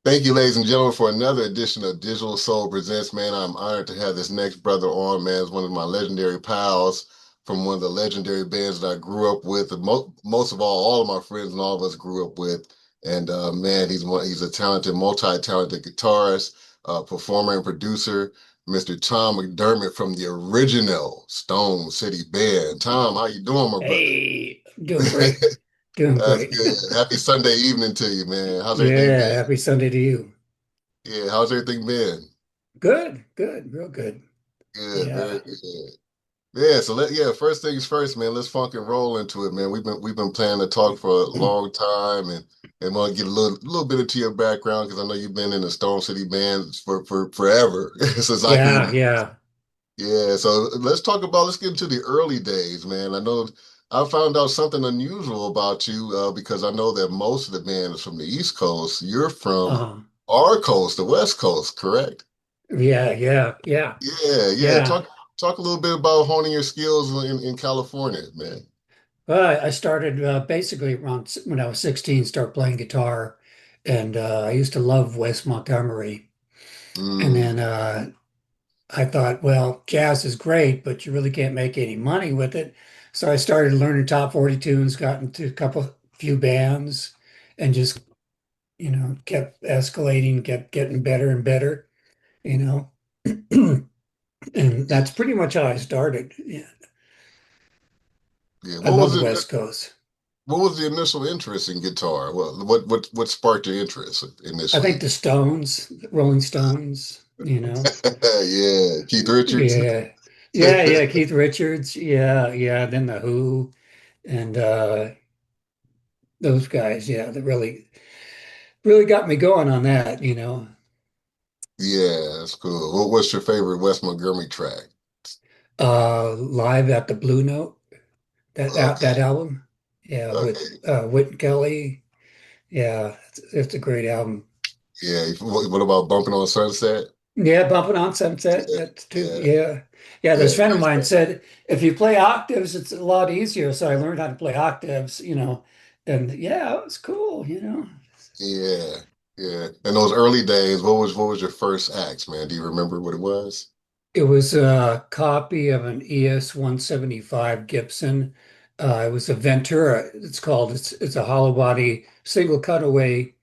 Thank you, ladies and gentlemen, for another edition of Digital Soul Presents. Man, I'm honored to have this next brother on. Man, it's one of my legendary pals from one of the legendary bands that I grew up with. And most of all of my friends and all of us grew up with. And man, he's a talented, multi-talented guitarist, performer, and producer. Mr. Tom McDermott from the original Stone City Band. Tom, how you doing, my brother? Hey, doing great. Doing That's great. good. Happy Sunday evening to you, man. How's everything Yeah, been? happy Sunday to you. Yeah, how's everything been? Good, good, real good. Good, very Yeah. good. Yeah, first things first, man. Let's funk and roll into it, man. We've been planning to talk for a long time and want to get a little bit into your background because I know you've been in the Stone City Band for forever since I can Yeah, remember. yeah. Yeah, so let's get into the early days, man. I know I found out something unusual about you because I know that most of the band is from the East Coast. You're from Um, our coast, the West Coast, correct? yeah, yeah, yeah, Yeah. yeah. Talk a little bit about honing your skills in California, man. Well, I started basically around when I was 16, start playing guitar, and I used to love Wes Montgomery. And then Mm, I thought, well, jazz is great, but you really can't make any money with it. So I started learning top 40 tunes, got into a couple few bands, and just kept escalating, kept getting better and better, you know. And yeah, that's pretty much how I started. Yeah. yeah. I love the West Coast. What was the initial interest in guitar? What sparked your interest I think initially? the Stones, Rolling Stones, you know. Yeah, Keith Richards. Yeah. Yeah, yeah, Keith Richards. Yeah, yeah. Then the Who and those guys, yeah, that really got me going on that. Yeah, that's cool. What's your favorite Wes Montgomery track? Live at the Blue Note, that Okay, album. Yeah, with okay. Whit Kelly. Yeah, it's a great album. Yeah. What about Bumping on Sunset? Yeah, Bumping on Sunset, Yeah, that's too. yeah, Yeah. Yeah, this yeah. friend of Great mine stuff. said if you play octaves, it's a lot easier. So I learned how to play octaves. And yeah, it was cool. Yeah, yeah. In those early days, what was your first axe, man? Do you remember what it was? It was a copy of an ES 175 Gibson. It was a Ventura, it's called. It's a hollow body single cutaway.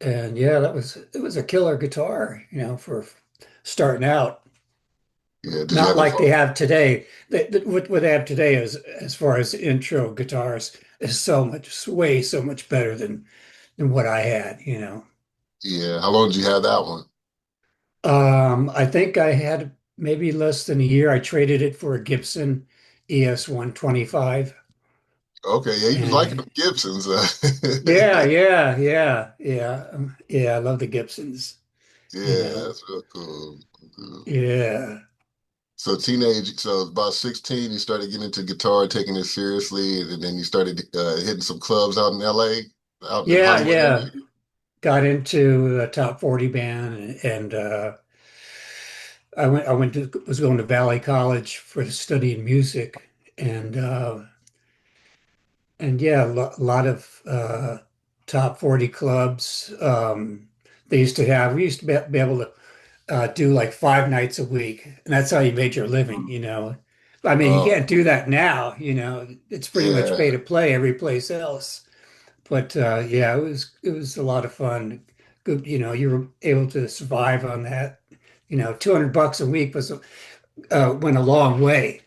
And yeah, it was a killer guitar, for starting out. Yeah. Did you Not have a like they have today. What they have today is, as far as intro guitars, is so much better than what I had. Yeah. How long did you have that one? I think I had maybe less than a year. I traded it for a Gibson ES 125. Okay. Yeah, you was liking And them Gibsons. yeah, yeah, yeah, yeah. Yeah, I love the Gibsons, you Yeah, know. that's real cool. Cool. Yeah. So about 16, you started getting into guitar, taking it seriously, and then you started hitting some clubs out in LA, out in the Yeah, Hollywood yeah. area. Got into the top 40 band and was going to Valley College for studying music and and yeah, a lot of top 40 clubs. We used to be able to do like 5 nights a week, and that's how you made your living. I mean, you can't Oh, do that now. It's pretty much pay yeah. to play every place else. But yeah, it was a lot of fun. Good, you were able to survive on that. 200 bucks a week went a long way.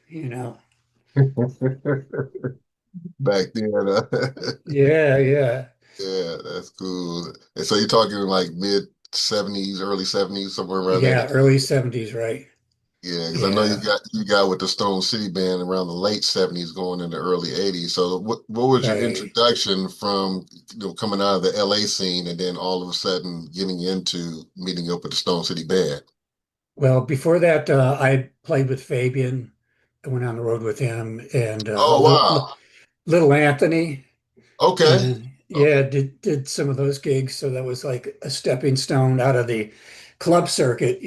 Back then. Yeah, yeah. Yeah, that's cool. And so you're talking like mid 70s, early 70s, somewhere around there. Yeah, early 70s, right? Yeah, because I know you Yeah, got you got with the Stone City Band around the late 70s, going into early 80s. So what was your right. introduction from coming out of the LA scene and then all of a sudden getting into meeting up with the Stone City Band? Well, before that, I played with Fabian. I went on the road with him and Oh wow. Little Anthony, Okay. and yeah, Okay. did some of those gigs. So that was like a stepping stone out of the club circuit.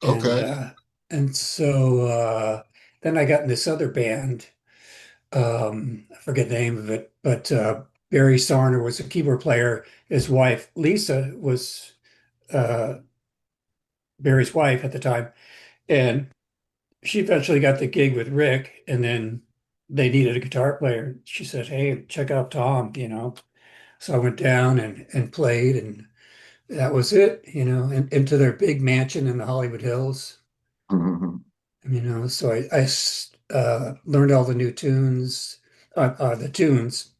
And Okay. uh, and so then I got in this other band. I forget the name of it, but Barry Sarner was a keyboard player. His wife, Lisa, was uh, Barry's wife at the time. And she eventually got the gig with Rick. And then they needed a guitar player. She said, "Hey, check out Tom, you know." So I went down and played, and that was it, you know, and into their big mansion in the Hollywood Hills. Mhm. You know, so learned all the new tunes, the tunes,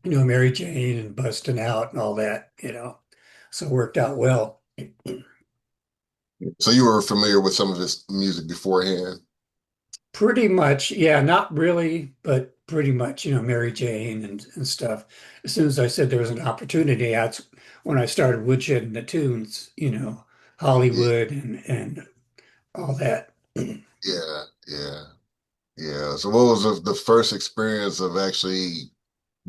you know, Mary Jane and Bustin' Out and all that, you know, so it worked out well. So you were familiar with some of his music beforehand? Pretty much, yeah, not really, but pretty much, you know, Mary Jane and stuff. As soon as I said there was an opportunity, that's when I started woodshedding the tunes, you know, Yeah, Hollywood and all that. yeah, yeah, yeah. So what was the first experience of actually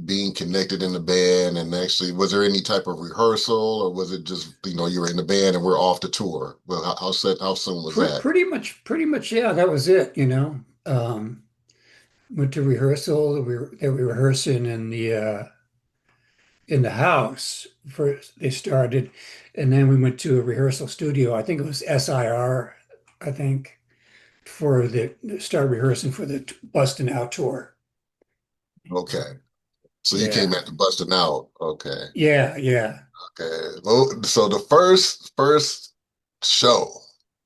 being connected in the band, and actually was there any type of rehearsal, or was it just, you were in the band and we're off the tour? Well, how soon was that? Pretty much, yeah, that was it, you know. Went to rehearsal. They were rehearsing in the house first. They started, and then we went to a rehearsal studio. I think it was SIR. I think for the start rehearsing for the Bustin' Out tour. Okay. So you came Yeah, after Busting Out. Okay. yeah, yeah, Okay. Well, so the first show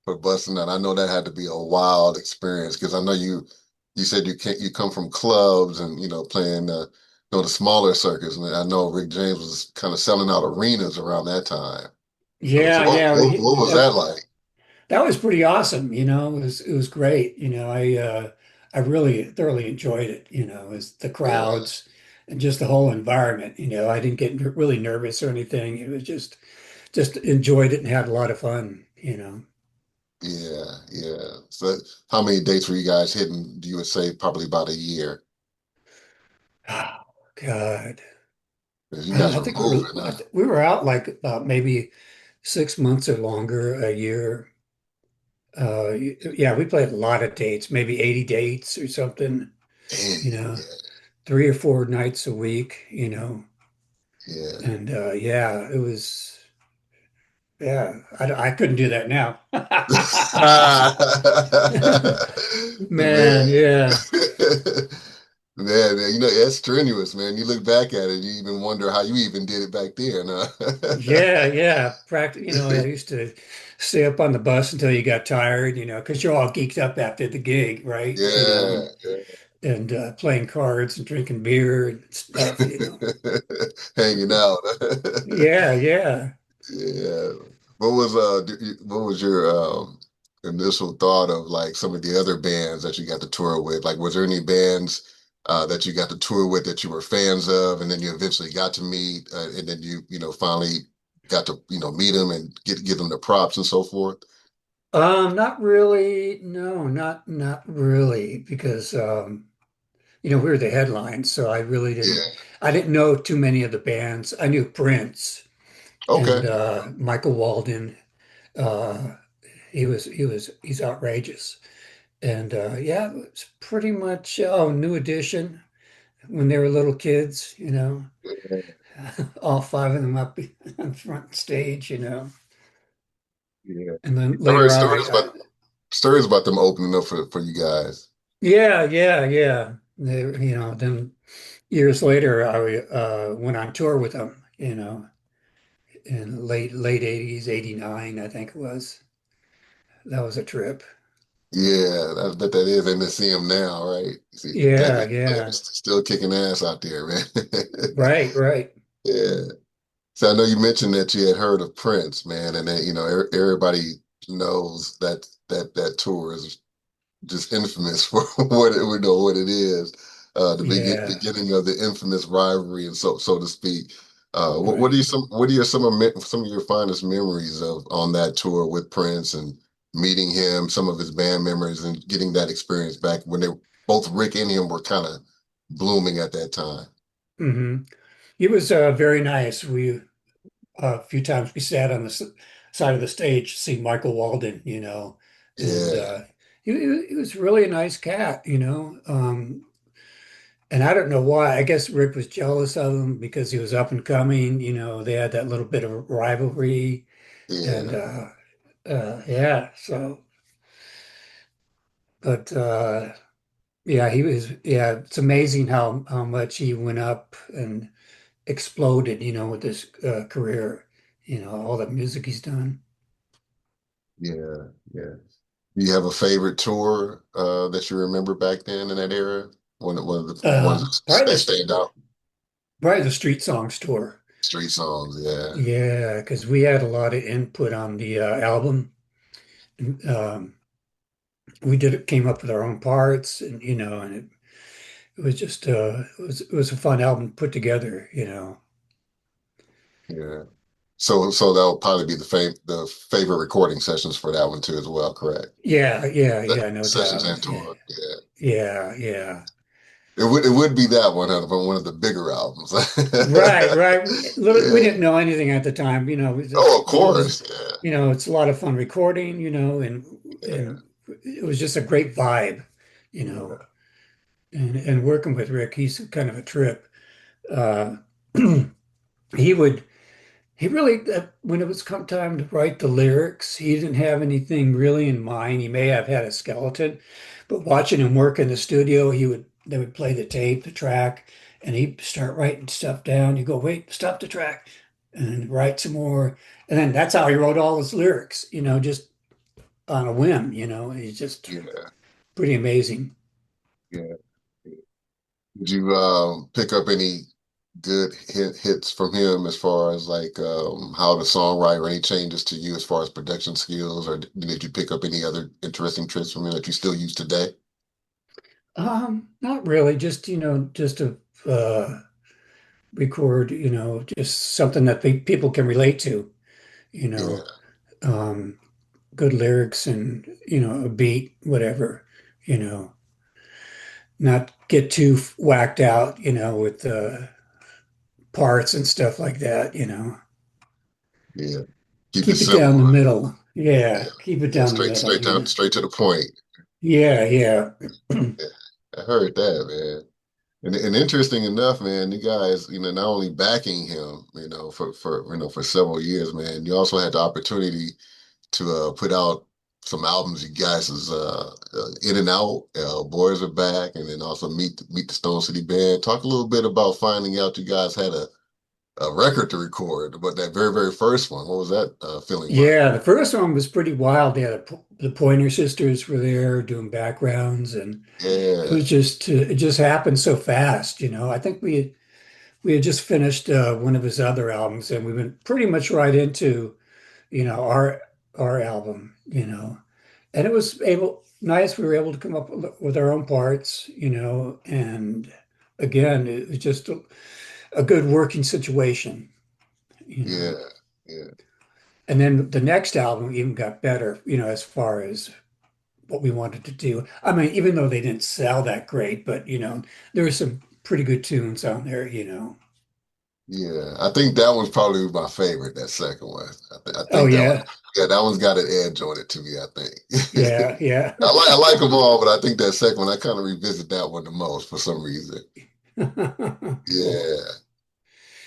for Busting Out, I know that had to be a wild experience, because I know you said you come from clubs and playing the smaller circuits, and I know Rick James was kind of selling out arenas around that time. So yeah, yeah. what was that like? That was pretty awesome. You know, it was great. You know, I really thoroughly enjoyed it. You know, as the Yeah, crowds and just the whole environment. You know, I didn't get really nervous or anything. It was just enjoyed it and had a lot of fun. You know. yeah, yeah. So how many dates were you guys hitting? You would say probably about a year. Oh, God. 'Cause you guys I were think moving, huh? we were out like about maybe 6 months or longer, a year. Yeah, we played a lot of dates, maybe 80 dates or something, Dang, you know, yeah, 3 or 4 nights a week, you know. yeah. And yeah, it was, yeah, I couldn't do that now. Man, Man. yeah. Man, that's strenuous, man. You look back at it, you even wonder how you even did it back then, huh? Yeah, yeah. Practice, you know, I used to stay up on the bus until you got tired, you know, because you're all geeked up after the gig, right? You know, Yeah, and playing cards and drinking beer and stuff, you know. hanging out. Yeah, yeah. Yeah. What was your initial thought of like some of the other bands that you got to tour with? Like, was there any bands that you got to tour with that you were fans of, and then you eventually got to meet, and then finally got to meet them and give them the props and so forth? Not really. No, not really, because you know, we were the headlines, so Yeah. I didn't know too many of the bands. I knew Prince Okay. and Michael Walden. Uh, he's outrageous. And yeah, it was pretty much New Edition when they were little kids, you know, all five of them up on front stage, you know. Yeah. And then I've heard later on, stories about them opening up for you guys. yeah, yeah, yeah. You know, then years later, I went on tour with them, you know, in late 80s, 89, I think it was. That was a trip. Yeah, I bet that is. And to see them now, right? See, back Yeah, then, they yeah. was still kicking ass out there, man. Right, right. Yeah. So I know you mentioned that you had heard of Prince, man, and that everybody knows that tour is just infamous for what it is. Yeah, Beginning of the infamous rivalry, and so to speak. What are right. some of your fondest memories of on that tour with Prince, and meeting him, some of his band members, and getting that experience back when they both Rick and him were kind of blooming at that time? Hmm. It was very nice. A few times we sat on the side of the stage to see Michael Walden, you know, and Yeah, he was really a nice cat, you know. And I don't know why. I guess Rick was jealous of him because he was up and coming. They had that little bit of rivalry, and Yeah, yeah. So, but yeah, he was. Yeah, it's amazing how much he went up and exploded. With his career. All the music he's done. yeah, yeah. Do you have a favorite tour that you remember back then in that era? One of the ones Probably that the stand out? probably the Street Songs tour. Street songs, yeah, Yeah, because we had a lot of input on the album. Um, we came up with our own parts, and it was just it was a fun album to put together. yeah. So that would probably be the favorite recording sessions for that one too as well, correct? Yeah, yeah, The yeah, no sessions doubt. and Yeah, tour, yeah. yeah, yeah. It would be that one, huh, from one of the bigger albums. Right, right. We Yeah. didn't know anything at the time. Oh, of It was, course. Yeah. it's a lot of fun recording. Yeah. And it was just a great vibe, you know. Yeah. And working with Rick, he's kind of a trip. Uh, he would. He really, when it was come time to write the lyrics, he didn't have anything really in mind. He may have had a skeleton, but watching him work in the studio, they would play the tape, the track, and he'd start writing stuff down. You go, wait, stop the track, and write some more. And then that's how he wrote all his lyrics, just on a whim, He's just Yeah. pretty amazing. Yeah. Did you pick up any good hits from him as far as like how the songwriter, any changes to you as far as production skills, or did you pick up any other interesting tricks from him that you still use today? Not really, just to record, just something that people can relate to, you know. Yeah. Um, Good lyrics and, a beat, whatever, you know, not get too whacked out, with parts and stuff like that. Yeah. Keep it Keep it down simple. the Huh? middle. Yeah. Yeah, keep it Yeah. down the Straight, middle, straight down, straight to the point. Yeah, yeah. Yeah. I heard that, man. And interesting enough, man, you guys, not only backing him, for several years, man, you also had the opportunity to put out some albums. You guys is In and Out, Boys Are Back, and then also Meet the Stone City Band. Talk a little bit about finding out you guys had a record to record, but that very, very first one, what was that feeling like? Yeah, the first one was pretty wild. Yeah, the Pointer Sisters were there doing backgrounds, and Yeah, it just happened so fast. I think we had just finished one of his other albums, and we went pretty much right into our album, and it was able nice. We were able to come up with our own parts, and again, it was just a good working situation. yeah, yeah, And then the next album even got better, as far as what we wanted to do. I mean, even though they didn't sell that great, but there were some pretty good tunes on there. yeah. I think that one's probably my favorite, that second one. I Oh think that one, yeah, yeah, that one's got an edge on it to me, I think. yeah, yeah. I like them all, but I think that second one, I kind of revisit that one the most for some reason. Yeah,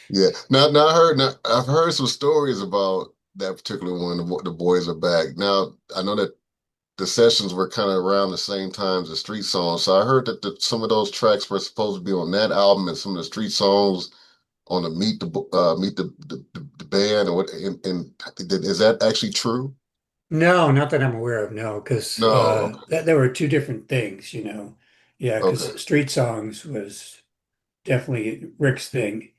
yeah. Now I've heard some stories about that particular one. The Boys Are Back. Now I know that the sessions were kind of around the same times as street songs, so I heard that some of those tracks were supposed to be on that album, and some of the street songs on the Meet the Band. And is that actually true? No, not that I'm aware of, no, because No. there were two different things. Yeah, Okay. because Street Songs was definitely Rick's thing.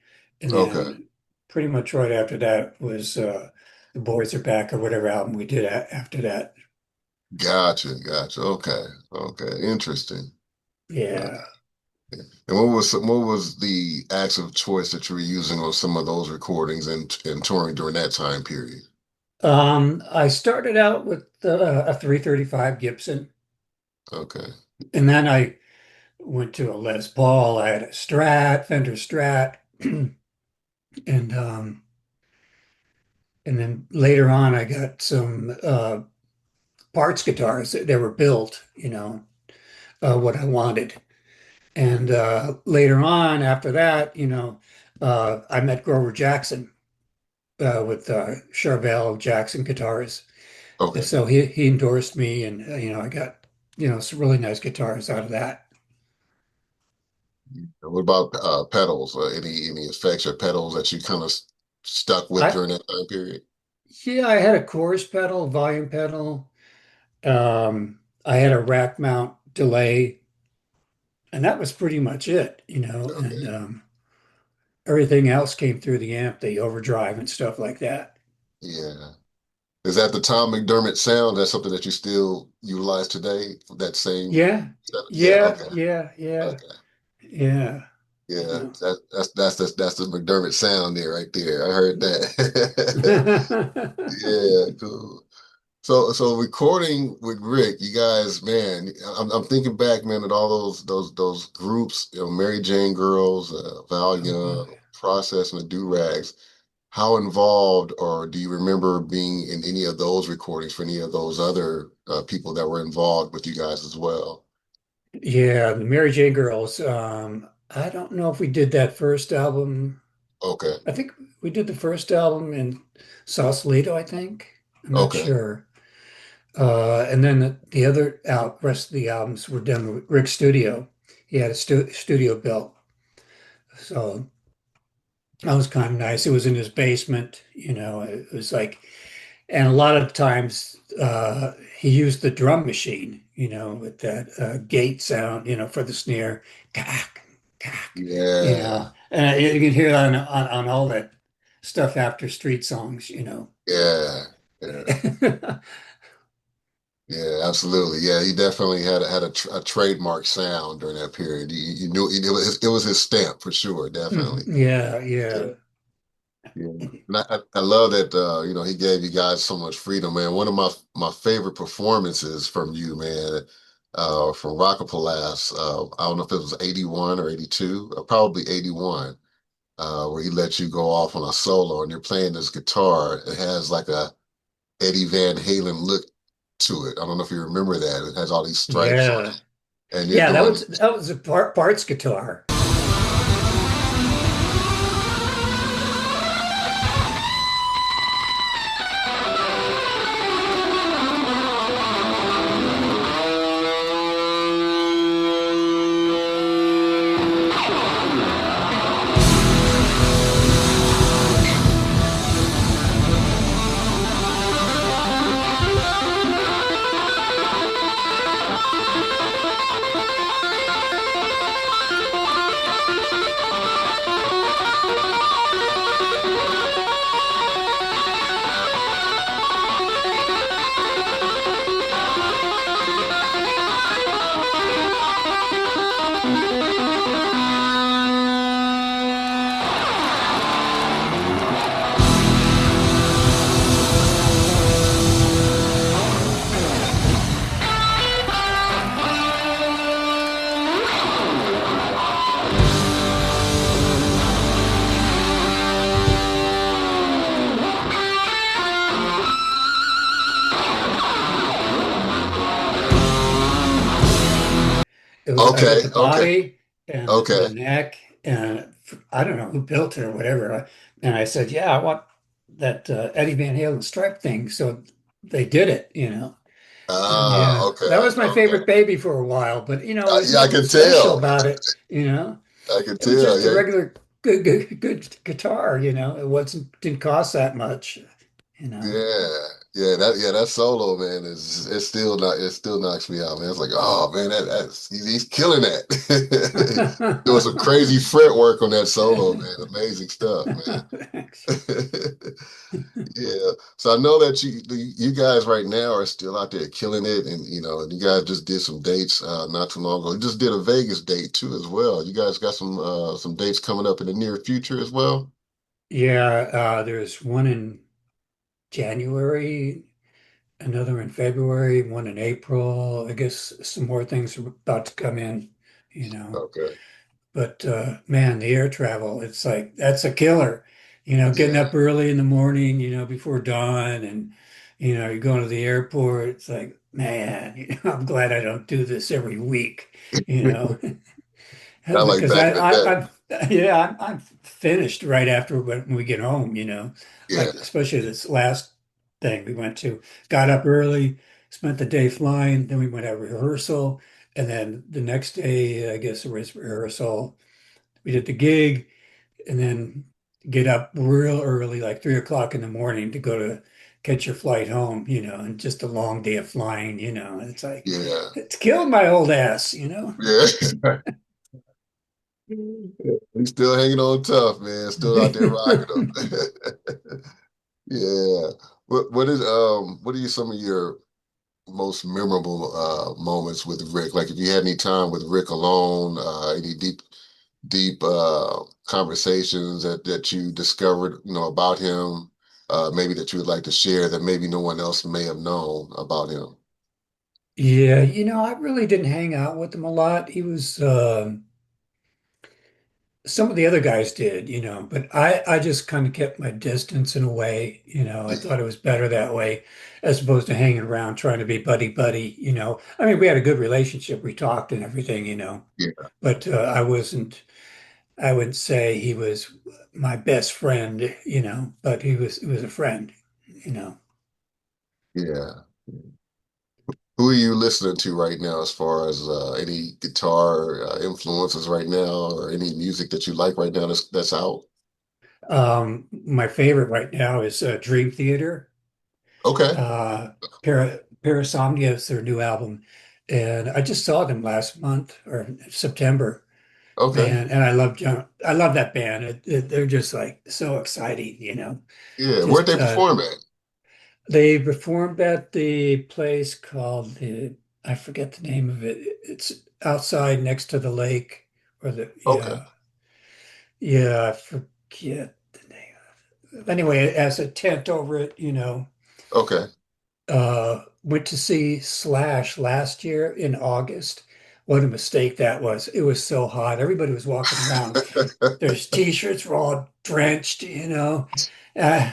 And Okay. then pretty much right after that was The Boys Are Back or whatever album we did after that. Gotcha. Gotcha. Okay. Okay. Interesting. Uh, Yeah. And what was the acts of choice that you were using on some of those recordings and touring during that time period? I started out with a 335 Gibson, Okay. and then I went to a Les Paul. I had a Strat, Fender Strat, and then later on I got some parts guitars. They were built, what I wanted. And later on, after that, I met Grover Jackson with Charvel Jackson guitars. And Okay. so he endorsed me, and I got some really nice guitars out of that. What about pedals? Any effects or pedals that you kind of stuck with I during that time period? Yeah, I had a chorus pedal, volume pedal. I had a rack mount delay, and that was pretty much it, and Okay. everything else came through the amp, the overdrive and stuff like that. Yeah. Is that the Tom McDermott sound? That's something that you still utilize today? That same Yeah, Yeah, yeah, okay. yeah, yeah, Okay. yeah. You Yeah, know. that's the McDermott sound there right there. I heard that. Yeah, cool. So recording with Rick, you guys, man, I'm thinking back, man, at all those groups, Mary Jane Girls, Val Oh boy. Young, Process, and the Do-Rags. How involved, or do you remember being in any of those recordings for any of those other people that were involved with you guys as well? Yeah, the Mary J. Girls. I don't know if we did that first album. Okay, I think we did the first album in Sausalito, I think. I'm not okay, sure. And then the other rest of the albums were done with Rick's studio. He had a studio built, so that was kind of nice. It was in his basement, It was like, and a lot of times he used the drum machine, with that gate sound, for the snare, cack, cack, yeah, and you can hear that on all that stuff after street songs. yeah, yeah. Yeah, absolutely. Yeah, he definitely had a trademark sound during that period. You knew it was his stamp for sure, definitely. Yeah, yeah, Yeah, yeah. And I love that he gave you guys so much freedom, man. One of my favorite performances from you, man, from Rockapalooza. I don't know if it was 81 or 82, probably 81, where he let you go off on a solo and you're playing this guitar. It has like a Eddie Van Halen look to it. I don't know if you remember that. It has all these stripes on yeah. it, and you're Yeah, that doing was that was a parts guitar. I okay, got the okay, body and the okay. neck, and I don't know who built it or whatever. And I said, "Yeah, I want that Eddie Van Halen stripe thing." So they did it. And Ah, yeah, that okay, was my okay. favorite baby for a while. But there's Yeah, I nothing can special tell. about it. I can It was tell. just a Yeah, regular good guitar. It wasn't didn't cost that much. You know. that solo, man, is it's still not it still knocks me out, man. It's like, oh man, he's killing that. Doing some crazy fret work on that solo, man. Amazing stuff, Thanks. man. Yeah. So I know that you guys right now are still out there killing it, and you guys just did some dates not too long ago. You just did a Vegas date too as well. You guys got some dates coming up in the near future as well. Yeah, there's one in January, another in February, one in April. I guess some more things are about to come in. Okay. But man, the air travel, it's like that's a killer. Getting Yeah. up early in the morning, before dawn, and you're going to the airport. It's like, man, I'm glad I don't do this every week. Not like because back in the day. I'm finished right after when we get home, you know, Yeah, like especially this last thing we went to, got up early, spent the day flying, then we went at rehearsal, and then the next day, I guess it was rehearsal. We did the gig, and then get up real early, like 3 o'clock in the morning to go to catch your flight home, you know, and just a long day of flying, you know. And it's like yeah, it's killed my old ass, you know. yeah. He's still hanging on tough, man. Still out there rocking them. Yeah. What are some of your most memorable moments with Rick? Like if you had any time with Rick alone, any deep conversations that you discovered, about him, maybe that you would like to share that maybe no one else may have known about him. Yeah, you know, I really didn't hang out with him a lot. He was some of the other guys did, you know, but I just kind of kept my distance in a way, you know. I Yeah, thought it was better that way as opposed to hanging around trying to be buddy buddy, you know. I mean, we had a good relationship. We talked and everything, you know, yeah, but I wouldn't say he was my best friend, you know, but he was a friend, you know. yeah. Who are you listening to right now as far as any guitar influences right now or any music that you like right now that's out? My favorite right now is Dream Theater. Okay, Parasomnia is their new album, and I just saw them last month or September, okay. man. And I love that band. They're just like so exciting, you know. Yeah, where'd Just they perform at? they performed at the place called I forget the name of it. It's outside next to the lake, or the Okay, yeah, I forget the name. Anyway, it has a tent over it, you know. okay. Went to see Slash last year in August. What a mistake that was. It was so hot. Everybody was walking around. Their t-shirts were all drenched, you know. Uh,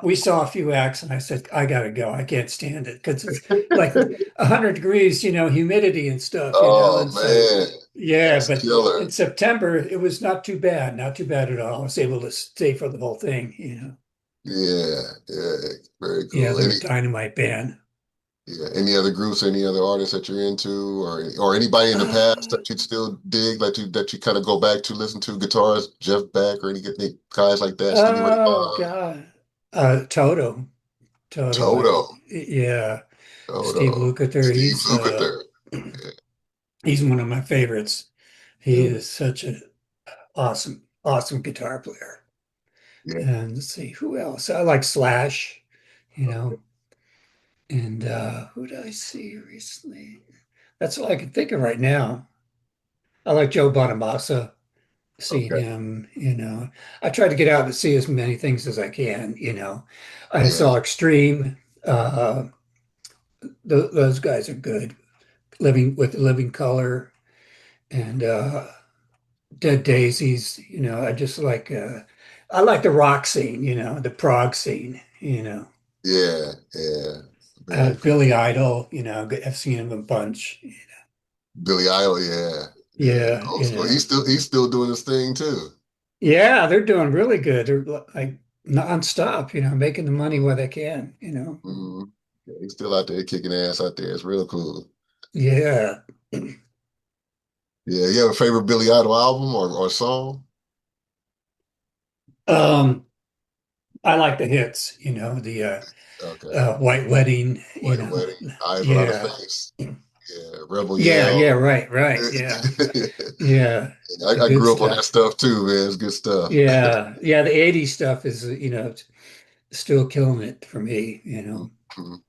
we saw a few acts and I said, I gotta go. I can't stand it because it's like 100 degrees, you know, humidity and stuff, you know. Oh And so, man, yeah, that's but killer. in September, it was not too bad, not too bad at all. I was able to stay for the whole thing, you know. Yeah, yeah, very Yeah, cool. they're a dynamite band. Any other groups, any other artists that you're into, or anybody in the past Uh, that you'd still dig, that you kind of go back to listen to, guitarists, Jeff Beck or any guys like that, Stevie Ray oh Vaughan, God. Toto. Toto. Toto, Yeah. Steve Toto, Lukather. Steve Lukather. He's one of my favorites. He Yeah, is such an awesome guitar player. yeah, And let's see, who else? I like Slash, you know. And who did I see recently? That's all I can think of right now. I like Joe Bonamassa, seeing okay, him, you know. I try to get out and see as many things as I can, you know. I yeah, saw Extreme. Uh, those guys are good. Living Color and Dead Daisies. You know, I like the rock scene. You know, the prog scene. You know, yeah, yeah. Very cool. Billy Idol. You know, I've seen him a bunch. Billy Idol, yeah, yeah. Yeah, Old you school. know, He's still doing his thing too. yeah, they're doing really good. They're like nonstop. You know, making the money where they can. You know, Hmm. Yeah, he's still out there kicking ass out there. It's real cool. yeah. Yeah, you have a favorite Billy Idol album or song? Um, I like the hits. You know, the Okay. White Wedding. You White know, Wedding, Eyes Without a yeah. Face. Yeah, Rebel Yeah, Yell. right, yeah, yeah. The I good grew up on that stuff. stuff too, man. It's good stuff. Yeah. The '80s stuff is, you know, still killing it for me. You know. Mhm.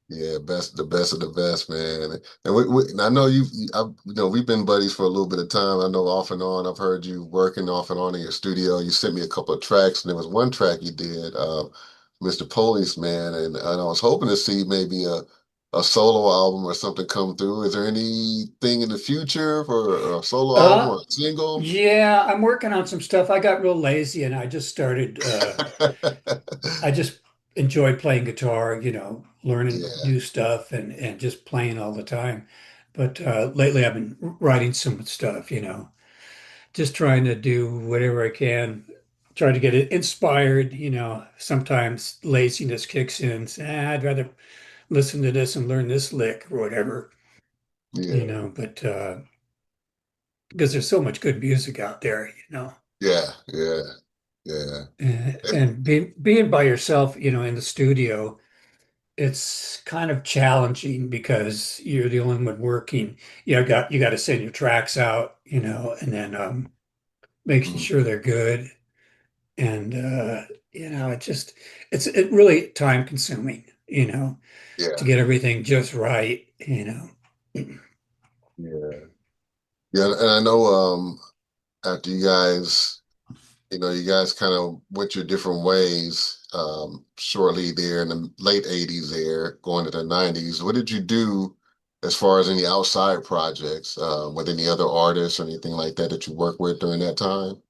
Yeah, the best of the best, man. And and I know we've been buddies for a little bit of time. I know off and on, I've heard you working off and on in your studio. You sent me a couple of tracks, and there was one track you did, Mr. Policeman, and I was hoping to see maybe a solo album or something come through. Is there anything in the future for a solo album Uh, or a single? yeah, I'm working on some stuff. I got real lazy and I just started. I just enjoyed playing guitar. You know, learning Yeah, new stuff and just playing all the time. But lately I've been writing some stuff, just trying to do whatever I can, try to get it inspired, Sometimes laziness kicks in. Say, I'd rather listen to this and learn this lick or whatever, Yeah, but because there's so much good music out there, yeah, yeah, yeah. And being by yourself, in the studio, it's kind of challenging because you're the only one working. You got to send your tracks out, and then making Mm, sure they're good. And it really time consuming, to yeah, get everything just right, yeah, yeah. And I know after you guys kind of went your different ways shortly there in the late 80s there, going to the 90s. What did you do as far as any outside projects with any other artists or anything like that that you worked with during that time?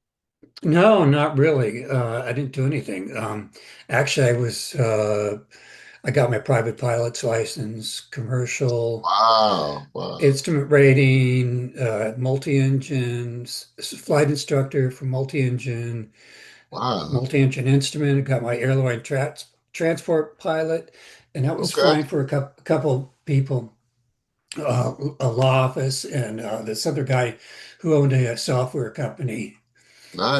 No, not really. I didn't do anything. Actually, I got my private pilot's license, commercial, Wow, wow, instrument rating, multi-engines, flight instructor for wow. multi-engine instrument. I got my airline transport pilot, and that was Okay, flying for a couple people, a law office, and this other guy who owned a software company.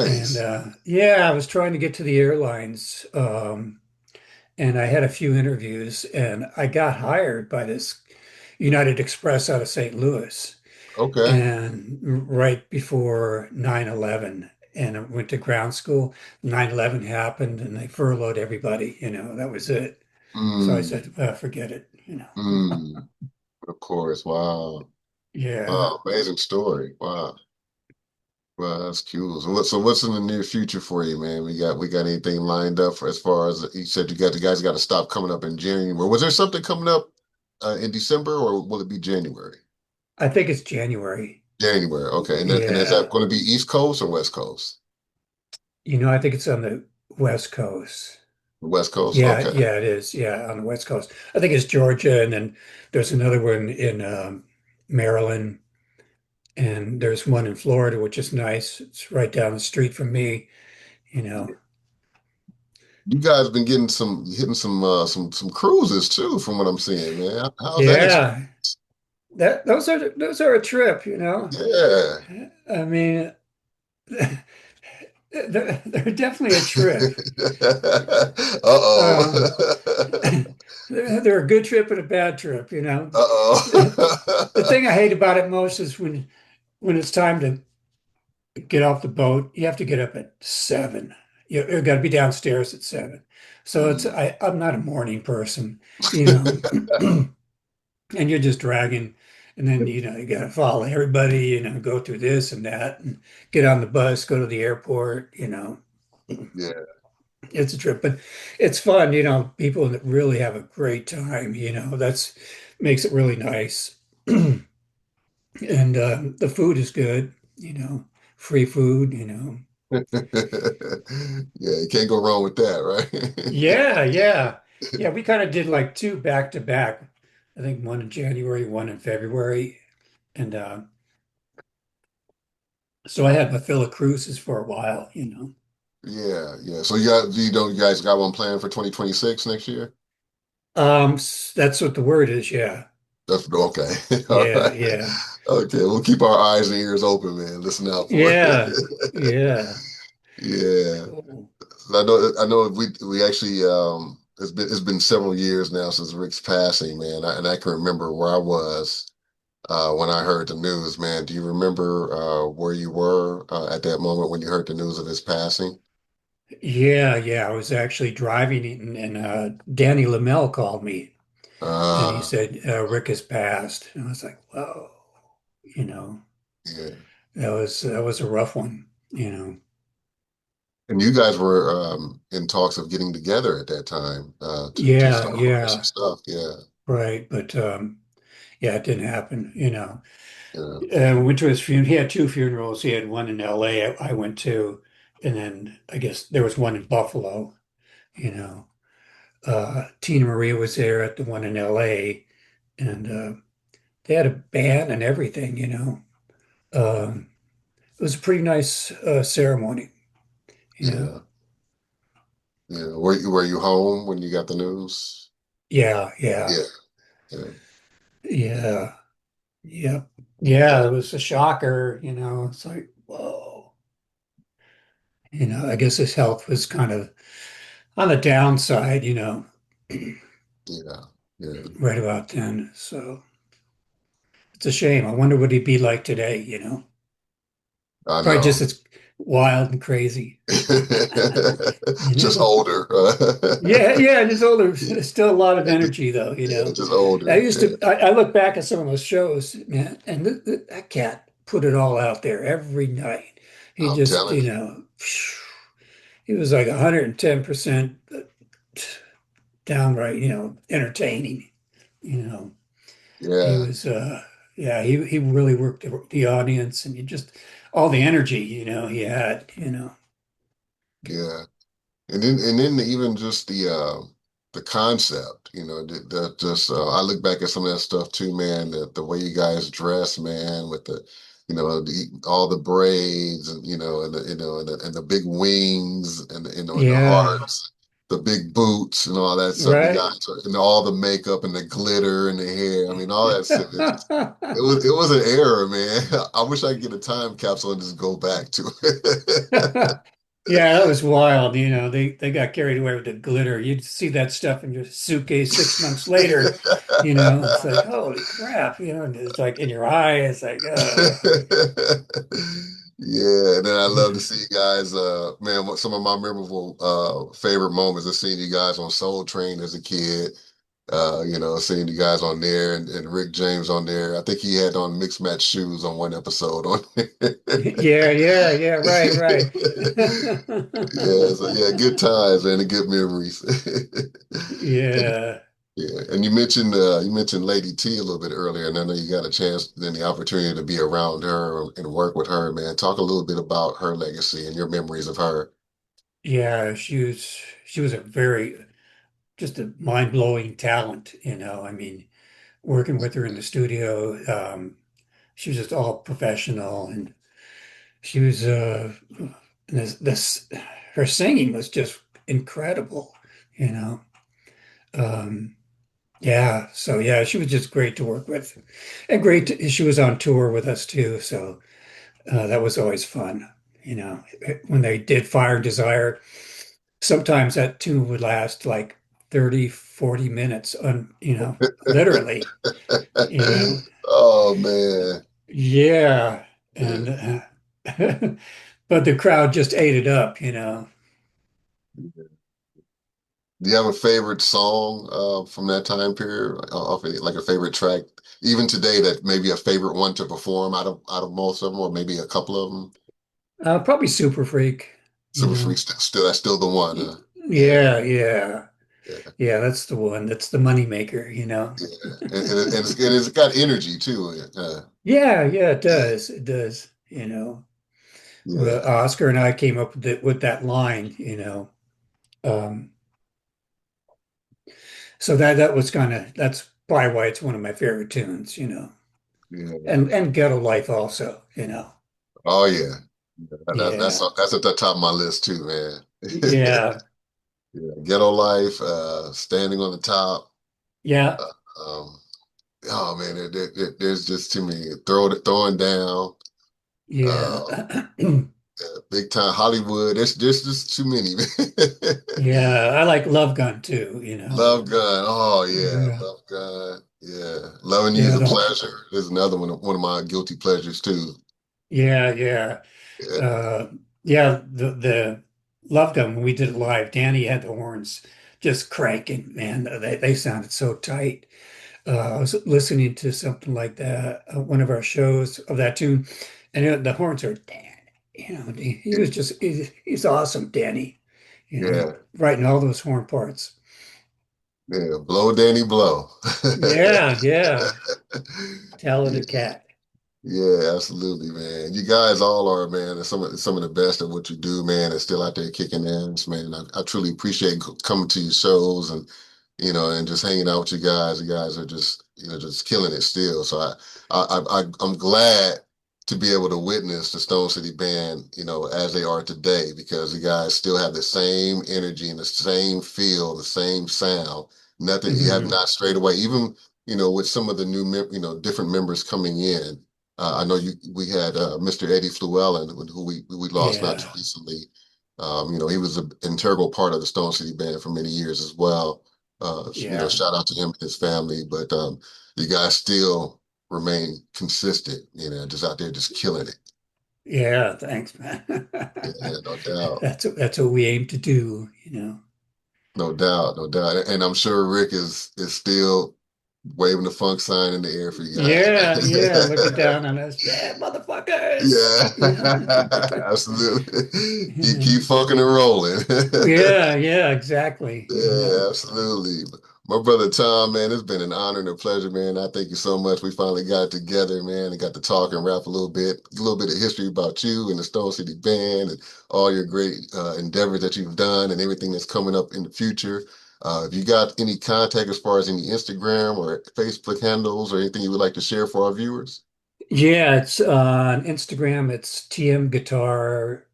And nice. yeah, I was trying to get to the airlines, and I had a few interviews, and I got hired by this United Express out of St. Louis, Okay. and right before 9/11, and I went to ground school. 9/11 happened, and they furloughed everybody. That was it. So I Mm, said, forget it. mm, of course. Wow. Yeah. Wow. Amazing story. Wow. Well, that's cool. So what's in the near future for you, man? We got anything lined up for as far as you said the guys got to stop coming up in January. Was there something coming up in December or will it be January? I think it's January. January. Okay. And is that Yeah. going to be East Coast or West Coast? I think it's on the West Coast. West Coast. Yeah, Okay. yeah, it is. Yeah, on the West Coast. I think it's Georgia, and then there's another one in Maryland, and there's one in Florida, which is nice. It's right down the street from me, you know. You guys been getting hitting some cruises too, from what I'm seeing, man. How's that Yeah, those are a trip. Yeah. I mean, they're definitely a trip. Um, Uh-oh. they're a good trip and a bad trip. The Uh-oh. thing I hate about it most is when it's time to get off the boat, you have to get up at 7. You got to be downstairs at 7. So Mm, I'm not a morning person, you know, and you're just dragging. And then, you got to follow everybody, go through this and that and get on the bus, go to the airport. yeah. It's a trip, but it's fun, people that really have a great time, that's makes it really nice. And the food is good, free food. Yeah, you can't go wrong with that, right? Yeah, yeah. Yeah, we kind of did like two back to back. I think one in January, one in February. And so I had my fill of cruises for a while. Yeah, yeah. So you guys got one planned for 2026 next year? That's what the word is, yeah. That's okay. All Yeah, right. yeah. Okay, we'll keep our eyes and ears open, man. Listen out for Yeah, it. yeah. Yeah. Cool. I know we actually it's been several years now since Rick's passing, man. And I can remember where I was when I heard the news, man. Do you remember where you were at that moment when you heard the news of his passing? Yeah, yeah. I was actually driving and Danny Lamel called me and he Uh said, Rick has passed. And I was like, whoa, you know, yeah. that was a rough one. And you guys were in talks of getting together at that time to Yeah, start writing some yeah. stuff. Yeah. Right. But yeah, it didn't happen. Yeah. We went to his funeral. He had two funerals. He had one in LA I went to, and then I guess there was one in Buffalo, you know. Teena Marie was there at the one in LA, and they had a band and everything, it was a pretty nice ceremony, you know. Yeah. Yeah. Were you home when you got the news? Yeah, yeah, Yeah. Yeah. yeah, yeah, Yeah. yeah. It was a shocker, It's like, whoa, I guess his health was kind of on the downside, Yeah. Yeah. right about then. So it's a shame. I wonder what he'd be like today, I Probably know. just as wild and crazy, you Just know. older. Yeah, yeah, just older. Yeah. Still a lot of energy though, Yeah, just I older. used Yeah. to I look back at some of those shows, man, and that cat put it all out there every night. He I'm just, telling he was like 110% downright, entertaining, you know. you. He Yeah. was yeah, he really worked the audience and you just all the energy, he had, Yeah. And then even just the concept, that just I look back at some of that stuff too, man. The way you guys dress, man, with all the braids and and the big wings and the Yeah, hearts, the big boots and all that stuff. You right. guys and all the makeup and the glitter and the hair. I mean, all that stuff. It was an era, man. I wish I could get a time capsule and just go back to it. Yeah, that was wild. They got carried away with the glitter. You'd see that stuff in your suitcase 6 months later. It's like, holy crap, and it's like in your eye. It's like, Yeah, and then I love to see you guys. Man, what some of my memorable favorite moments of seeing you guys on Soul Train as a kid. Seeing you guys on there and Rick James on there. I think he had on mixed match shoes on one episode on there. yeah, yeah, yeah, right, right. Yeah, so yeah, good times, man, and good memories. And Yeah, yeah, and you mentioned Lady T a little bit earlier, and I know you got a chance and the opportunity to be around her and work with her, man. Talk a little bit about her legacy and your memories of her. yeah. She was a very just a mind-blowing talent. I mean, working with her in the studio, she was just all professional and she was this her singing was just incredible, you know. Um, yeah, so yeah, she was just great to work with, and she was on tour with us too, so that was always fun. When they did Fire and Desire, sometimes that tune would last like 30, 40 minutes literally, you know. Oh man. Yeah, Yeah. and but the crowd just ate it up. Do you have a favorite song from that time period, off like a favorite track, even today that maybe a favorite one to perform out of most of them, or maybe a couple of them? Probably Super Freak, you Super know. Freak still that's still the one, huh? Yeah, Yeah, yeah. yeah, Yeah, that's the one. That's the money maker. yeah. And it's got energy too. Yeah, yeah, it Yeah, does. It does. Well, yeah, Oscar and I came up with that line. Um, so that was that's probably why it's one of my favorite tunes. yeah. And Ghetto Life also. Oh yeah, that's Yeah. that's at the top of my list too, man. Yeah. Yeah. Ghetto Life, Standing on the Top. Yeah. Uh, um, oh man, there's just too many. Throwing down. Uh, Yeah. Big Time Hollywood. There's just too many, man. Yeah, I like Love Gun too. Love Gun. Oh yeah, Yeah. Love Gun. Yeah, Loving You is Yeah, a pleasure. There's another one of my guilty pleasures too. yeah, yeah. Yeah, Uh, yeah, the loved them when we did it live. Danny had the horns just cranking, man. They sounded so tight. I was listening to something like that, one of our shows of that tune, and the horns are, he was just, he's awesome, Danny, yeah, writing all those horn parts. yeah. Blow Danny Blow. Yeah, yeah. Yeah, Talented cat. yeah, absolutely, man. You guys all are, man. Some of the best at what you do, man, and still out there kicking ass, man. I truly appreciate coming to your shows and and just hanging out with you guys. You guys are just just killing it still. So I'm glad to be able to witness the Stone City Band, as they are today, because you guys still have the same energy and the same feel, the same sound. Nothing, you have Hmm. not strayed away. Even, with some of the new, different members coming in. I know we had Mr. Eddie Fluellen, who we lost not too Yeah, recently. He was an integral part of the Stone City Band for many years as well. yeah, Shout out to him and his family, but you guys still remain consistent, just out there just killing it. yeah. Thanks, man. Yeah, no doubt. That's what we aim to do, you know. No doubt, no doubt. And I'm sure Rick is still waving the funk sign in the air for you guys, Yeah, yeah. Looking man. down on us, yeah, motherfuckers. Yeah, Yeah, absolutely. yeah, Keep funking and rolling. yeah, yeah. Exactly. You Yeah, know. absolutely. My brother Tom, man, it's been an honor and a pleasure, man. I thank you so much. We finally got together, man, and got to talk and rap a little bit of history about you and the Stone City Band and all your great endeavors that you've done and everything that's coming up in the future. If you got any contact as far as any Instagram or Facebook handles or anything you would like to share for our viewers? Yeah, it's on Instagram. It's TM Guitar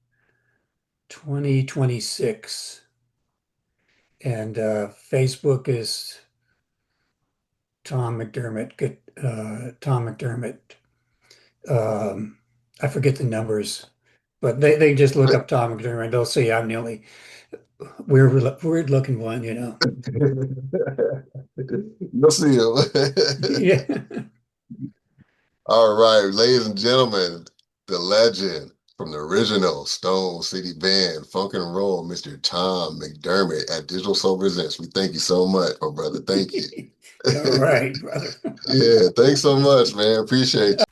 2026, and Facebook is Tom McDermott. Tom McDermott. Um, I forget the numbers, but they just look up Tom McDermott. They'll see I'm the only weird looking one, you know. You'll see him. Yeah. All right, ladies and gentlemen, the legend from the original Stone City Band, Funk and Roll, Mr. Tom McDermott at Digital Soul Presents. We thank you so much, my brother. Thank you. All right, brother. Yeah, thanks so much, man. Appreciate you.